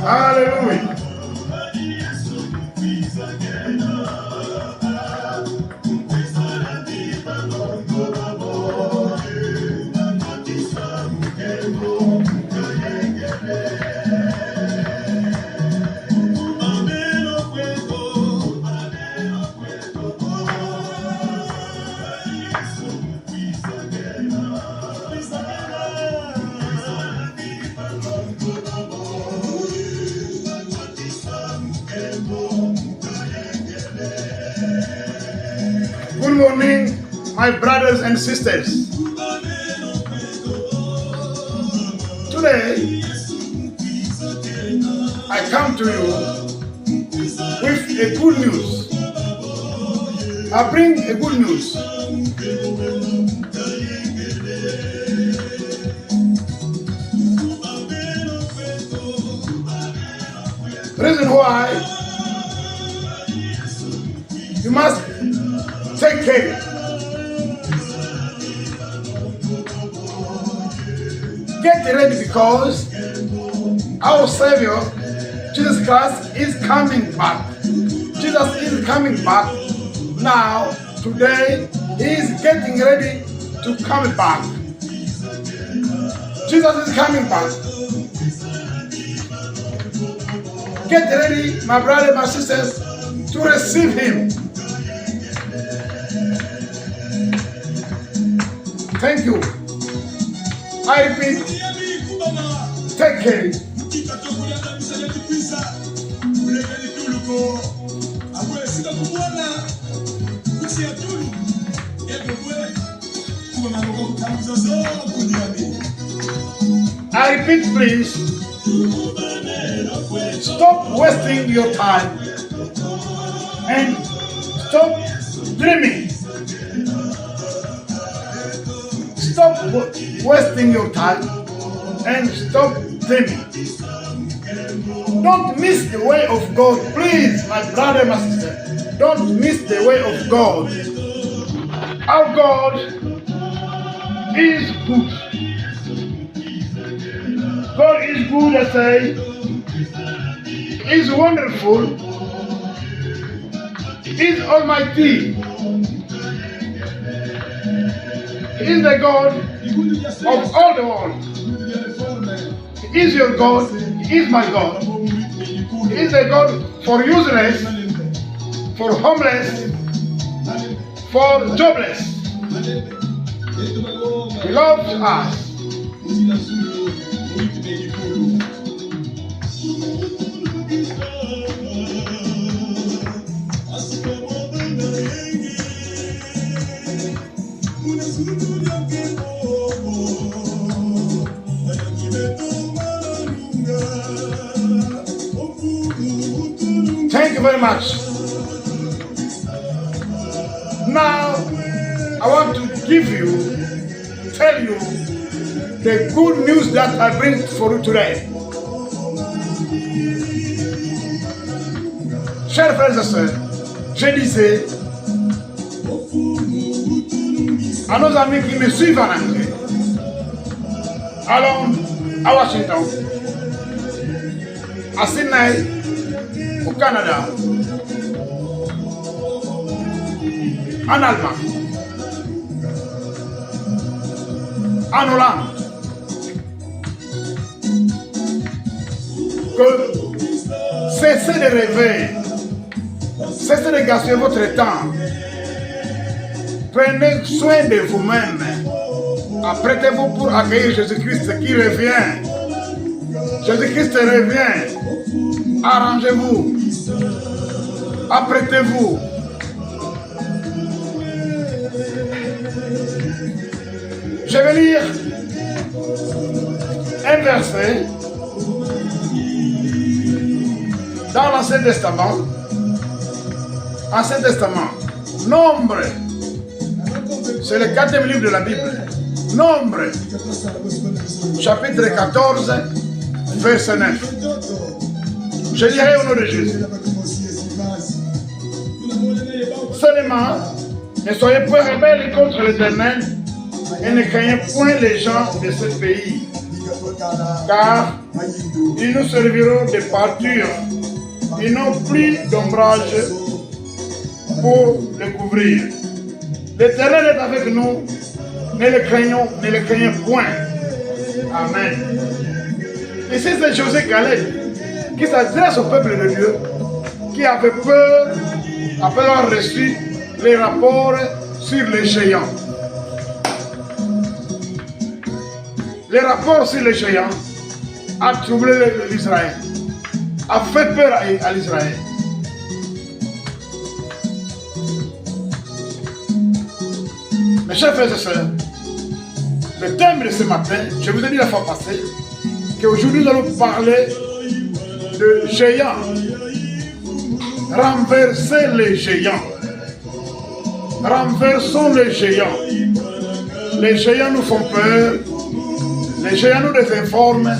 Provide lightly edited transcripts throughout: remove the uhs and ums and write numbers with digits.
Hallelujah. Good morning, my brothers and sisters. Today, I come to you with a good news. I bring a good news. Reason why you must take care. Get ready because our Savior, Jesus Christ, is coming back. Jesus is coming back. Now, today, He is getting ready to come back. Jesus is coming back. Get ready, my brother, my sisters, to receive Him. Thank you. I repeat, take care. I repeat, please, stop wasting your time and stop dreaming. Stop wasting your time and stop dreaming. Don't miss the way of God, please, my brother, my sister. Don't miss the way of God. Our God is good. God is good, I say. He is wonderful. He is almighty. He is the God of all the world. He is your God. He is my God. He is a God for useless, for homeless, for jobless. He loves us. Thank you very much. Now, I want to tell you the good news that I bring for you today. Chers frères et sœurs, je disais à nos amis qui me suivent en anglais, allons à Washington, à Sydney, au Canada, en Allemagne, en Hollande, que cessez de rêver, cessez de gaspiller votre temps, prenez soin de vous-même, apprêtez-vous pour accueillir Jésus-Christ qui revient. Jésus-Christ revient. Arrangez-vous. Apprêtez-vous. Je vais lire un verset dans l'Ancien Testament. Ancien Testament. Nombre. C'est le 4e livre de la Bible. Nombre. Chapitre 14, verset 9. Je lirai au nom de Jésus. Seulement, ne soyez point rebelles contre l'Éternel et ne craignez point les gens de ce pays, car ils nous serviront de pâture. Ils n'ont plus d'ombrage pour le couvrir. L'Éternel est avec nous, ne le craignons point. Amen. Ici c'est Josué Caleb qui s'adresse au peuple de Dieu qui avait peur après avoir reçu les rapports sur les géants. Les rapports sur les géants a troublé l'Israël, a fait peur à l'Israël. Mes chers frères et sœurs, le thème de ce matin, je vous ai dit la fois passée, qu'aujourd'hui nous allons parler de géants. Renverser les géants. Renversons les géants. Les géants nous font peur. Les géants nous désinforment.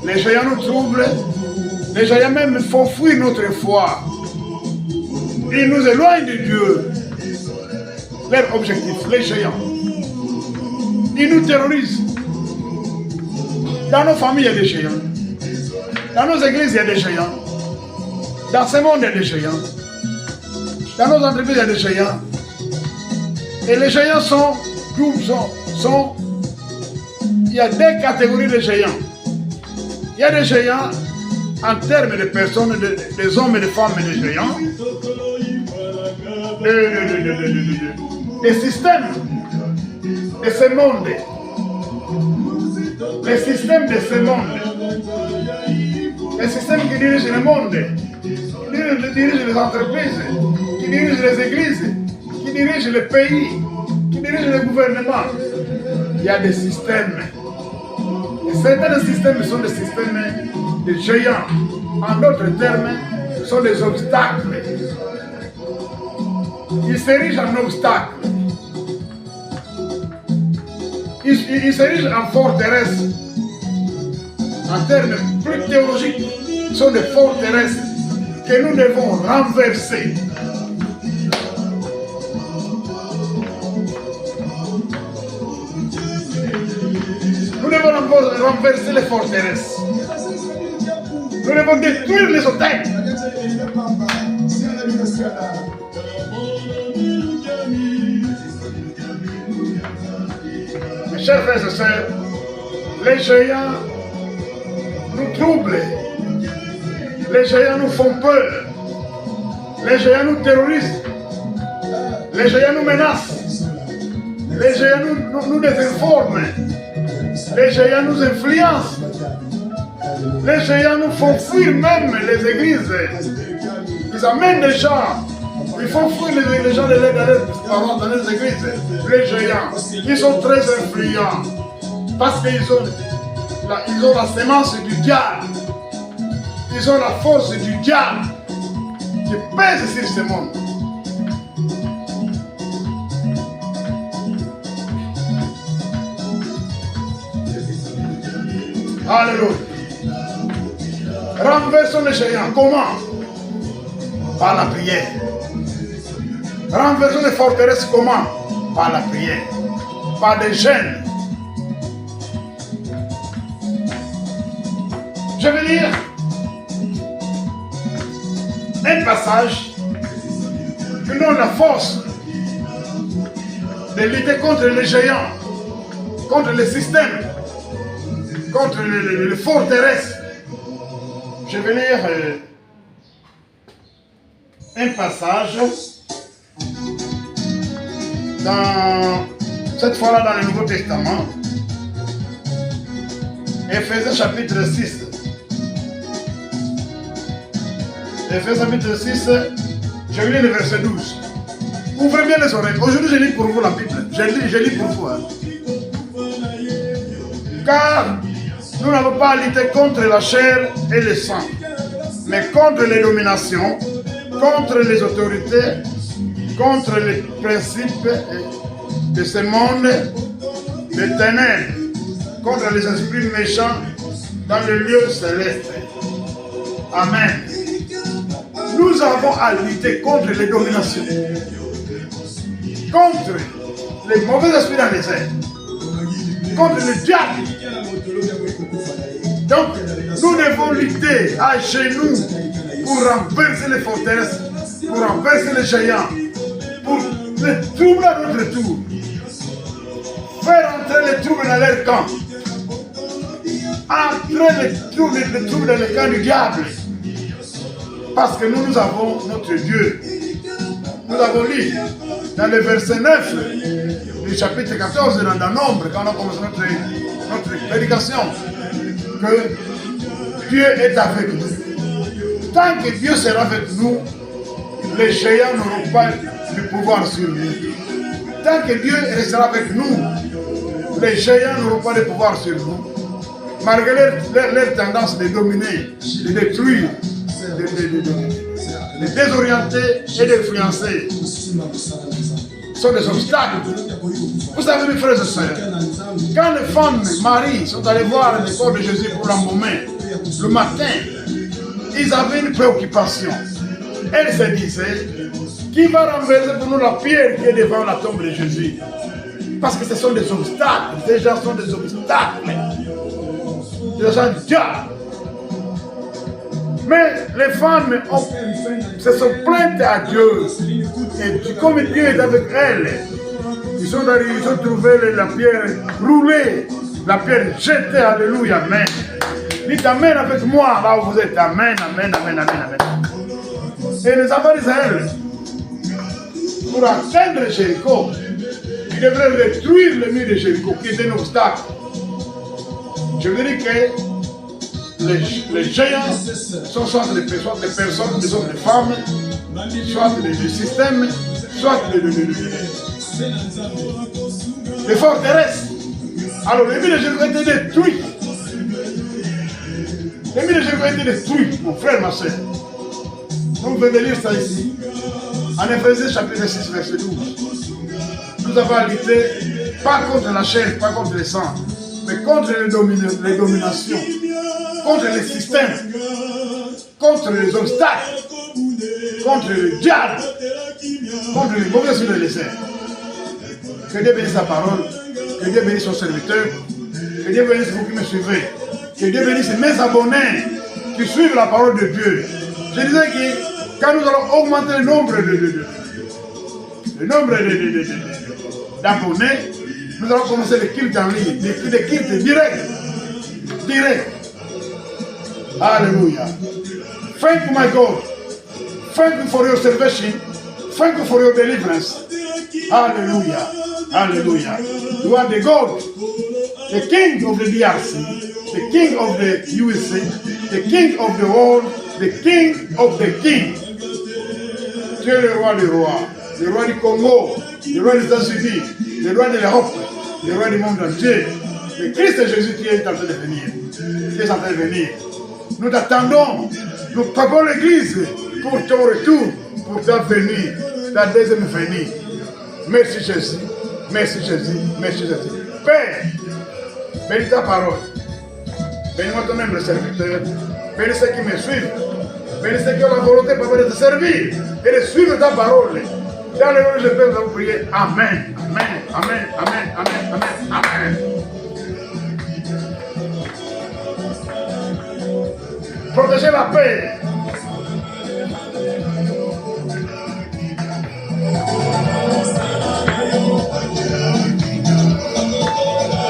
Les géants nous troublent. Les géants même font fuir notre foi. Ils nous éloignent de Dieu. Leur objectif, les géants. Ils nous terrorisent. Dans nos familles, il y a des géants. Dans nos églises, il y a des géants. Dans ce monde, il y a des géants. Dans nos entreprises, il y a des géants. Et les géants il y a deux catégories de géants. Il y a des géants en termes de personnes, des hommes et des femmes et des géants. Les systèmes de ce monde. Les systèmes de ce monde. Les systèmes qui dirigent le monde. Qui dirigent les entreprises. Qui dirigent les églises. Qui dirigent le pays. Qui dirigent le gouvernement. Il y a des systèmes. Et certains systèmes sont des systèmes de géants. En d'autres termes, ce sont des obstacles. Ils s'érigent en obstacles. Ils s'érigent en forteresses. En termes plus théologiques, ce sont des forteresses que nous devons renverser. Nous devons renverser les forteresses. Nous devons détruire les hôtels. Mes chers frères et sœurs, les géants nous troublent. Les géants nous font peur. Les géants nous terrorisent. Les géants nous menacent. Les géants nous désinforment. Les géants nous influencent. Les géants nous font fuir même les églises. Ils amènent des gens. Ils font fuir les gens de l'aide dans les églises. Les géants, ils sont très influents. Parce qu'ils ont la sémence du diable. Ils ont la force du diable qui pèse sur ce monde. Alléluia. Renversons les géants. Comment? Par la prière. Renversons les forteresses. Comment? Par la prière. Par des jeûnes. Je vais lire un passage qui nous donne la force de lutter contre les géants, contre les systèmes, contre les forteresses. Je vais lire un passage cette fois-là dans le Nouveau Testament, Éphésiens chapitre 6. Ephésiens chapitre 6, je lis le verset 12. Ouvrez bien les oreilles. Aujourd'hui, je lis pour vous la Bible. Je lis pour vous. Hein. Car nous n'avons pas à lutter contre la chair et le sang, mais contre les dominations, contre les autorités, contre les principes de ce monde, des ténèbres, contre les esprits méchants dans le lieu céleste. Amen. Nous avons à lutter contre les dominations, contre les mauvais esprits dans les airs, contre le diable. Donc, nous devons lutter à genoux pour renverser les forteresses, pour renverser les géants, pour les troubles à notre tour. Faire entrer les troubles dans leur camp. Entrer les troubles dans le camp du diable. Parce que nous avons notre Dieu. Nous avons lu dans le verset 9 du chapitre 14 dans Nombre, quand on a commencé notre prédication, que Dieu est avec nous. Tant que Dieu sera avec nous, les géants n'auront pas de pouvoir sur nous. Tant que Dieu restera avec nous, les géants n'auront pas de pouvoir sur nous. Malgré leur tendance de dominer, de détruire, de désorienter et d'influencer, sont des obstacles. Vous savez, mes frères et sœurs, quand les femmes, Marie, sont allées voir le corps de Jésus pour l'embaumer, le matin, ils avaient une préoccupation. Elles se disaient, qui va renverser pour nous la pierre qui est devant la tombe de Jésus? Parce que ce sont des obstacles. Ces gens sont des obstacles. Des gens du diable. Mais les femmes se sont plaintes à Dieu. Et comme Dieu est avec elles, ils ont trouvé la pierre roulée, la pierre jetée. Alléluia, amen. Dites amen avec moi là où vous êtes. Amen, amen, amen, amen, amen. Et les enfants d'Israël, pour atteindre Jéricho, ils devraient détruire le mur de Jéricho, qui était un obstacle. Je veux dire que les géants sont soit des personnes, des hommes, des femmes, soit des systèmes, soit des forteresses. Alors le mur de Jéricho a été détruit. Le mur de Jéricho a été détruit, mon frère, ma soeur. Nous venons de lire ça ici. En Éphésiens chapitre 6, verset 12. Nous avons à lutter pas contre la chair, pas contre le sang, mais contre les dominations, contre les systèmes, contre les obstacles, contre le diable, contre les mauvais sur les airs. Que Dieu bénisse sa parole, que Dieu bénisse son serviteur, que Dieu bénisse vous qui me suivez, que Dieu bénisse mes abonnés qui suivent la parole de Dieu. Je disais que quand nous allons augmenter le nombre d'abonnés, nous allons commencer les cultes en ligne, les cultes directs. Hallelujah. Thank you, my God. Thank you for your salvation. Thank you for your deliverance. Hallelujah. Hallelujah. You are the God, the King of the DRC, the King of the USA, the King of the world, the King of the King. Tu es le roi des rois, le roi du Congo, le roi des États-Unis, le roi de l'Europe, le roi du monde entier. Le Christ Jésus qui est en train de venir. Qui est en train de venir. Nous t'attendons. Nous prenons l'église pour ton retour, pour ta venue, ta deuxième venue. Merci Jésus. Merci Jésus. Merci Jésus. Père, bénis ta parole. Bénis-moi ton humble serviteur. Bénis ceux qui me suivent. Bénis ceux qui ont la volonté pour de te servir et de suivre ta parole. Dans le nom de Jésus, nous allons prier. Amen. Amen. Amen. Amen. Amen. Amen. Amen. Protégez la paix.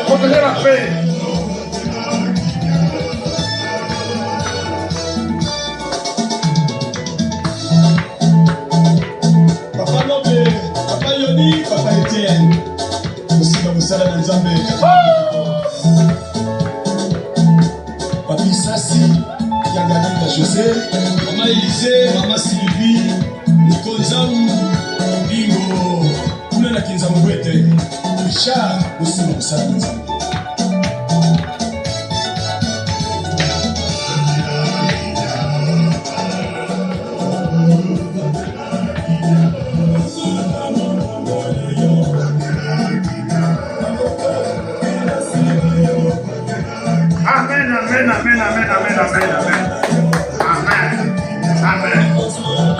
Protégez la paix. Papa Yoni, Papa Etienne. Aussi dans le salon de Zambé. Papi Sassi. Kianganika José, Maman Élysée, Maman Sylvie, Nikonzamu, Bingo, Kuna na Kinzamu Bwete, Richard, Osimo Musanza. Amen, amen, amen, amen, amen, amen, amen. Amen. Amen.